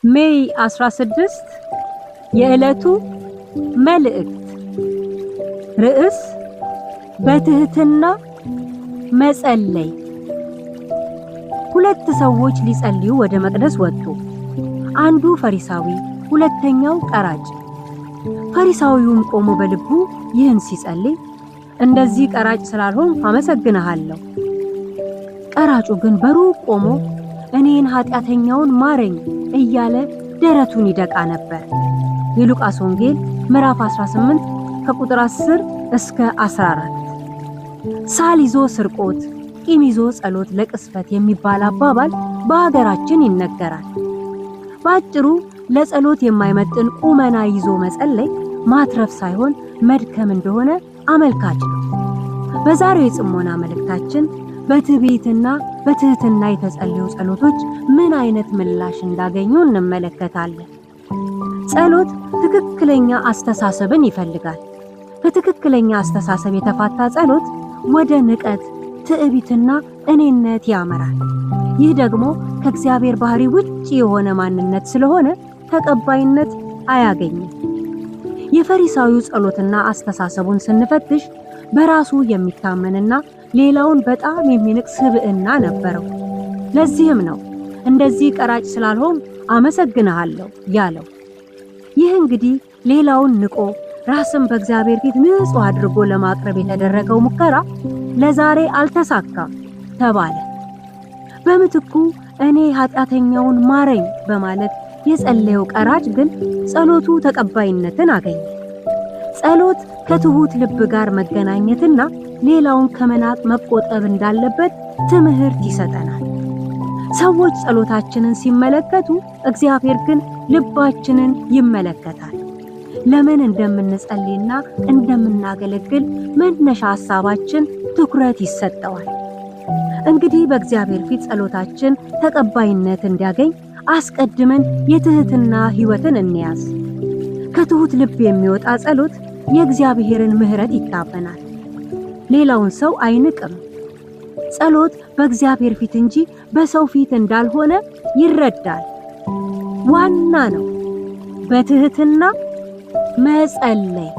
ሜይ 16 የዕለቱ መልእክት ርዕስ በትህትና መጸለይ። ሁለት ሰዎች ሊጸልዩ ወደ መቅደስ ወጡ። አንዱ ፈሪሳዊ፣ ሁለተኛው ቀራጭ። ፈሪሳዊውም ቆሞ በልቡ ይህን ሲጸልይ እንደዚህ ቀራጭ ስላልሆን አመሰግንሃለሁ። ቀራጩ ግን በሩቅ ቆሞ እኔን ኃጢአተኛውን ማረኝ እያለ ደረቱን ይደቃ ነበር። የሉቃስ ወንጌል ምዕራፍ 18 ከቁጥር 10 እስከ 14። ሳል ይዞ ስርቆት፣ ቂም ይዞ ጸሎት ለቅስፈት የሚባል አባባል በሀገራችን ይነገራል። በአጭሩ ለጸሎት የማይመጥን ቁመና ይዞ መጸለይ ማትረፍ ሳይሆን መድከም እንደሆነ አመልካች ነው። በዛሬው የጽሞና መልእክታችን በትዕቢትና በትህትና የተጸለዩ ጸሎቶች ምን አይነት ምላሽ እንዳገኙ እንመለከታለን። ጸሎት ትክክለኛ አስተሳሰብን ይፈልጋል። ከትክክለኛ አስተሳሰብ የተፋታ ጸሎት ወደ ንቀት፣ ትዕቢትና እኔነት ያመራል። ይህ ደግሞ ከእግዚአብሔር ባህሪ ውጪ የሆነ ማንነት ስለሆነ ተቀባይነት አያገኝም። የፈሪሳዊው ጸሎትና አስተሳሰቡን ስንፈትሽ በራሱ የሚታመንና ሌላውን በጣም የሚንቅ ስብዕና ነበረው። ለዚህም ነው እንደዚህ ቀራጭ ስላልሆን አመሰግንሃለሁ ያለው። ይህ እንግዲህ ሌላውን ንቆ ራስን በእግዚአብሔር ፊት ንጹሕ አድርጎ ለማቅረብ የተደረገው ሙከራ ለዛሬ አልተሳካም ተባለ። በምትኩ እኔ ኃጢአተኛውን ማረኝ በማለት የጸለየው ቀራጭ ግን ጸሎቱ ተቀባይነትን አገኘ። ጸሎት ከትሁት ልብ ጋር መገናኘትና ሌላውን ከመናቅ መቆጠብ እንዳለበት ትምህርት ይሰጠናል። ሰዎች ጸሎታችንን ሲመለከቱ፣ እግዚአብሔር ግን ልባችንን ይመለከታል። ለምን እንደምንጸልይና እንደምናገለግል መነሻ ሐሳባችን ትኩረት ይሰጠዋል። እንግዲህ በእግዚአብሔር ፊት ጸሎታችን ተቀባይነት እንዲያገኝ አስቀድመን የትህትና ሕይወትን እንያዝ። ከትሁት ልብ የሚወጣ ጸሎት የእግዚአብሔርን ምሕረት ይታመናል። ሌላውን ሰው አይንቅም። ጸሎት በእግዚአብሔር ፊት እንጂ በሰው ፊት እንዳልሆነ ይረዳል። ዋና ነው በትህትና መጸለይ።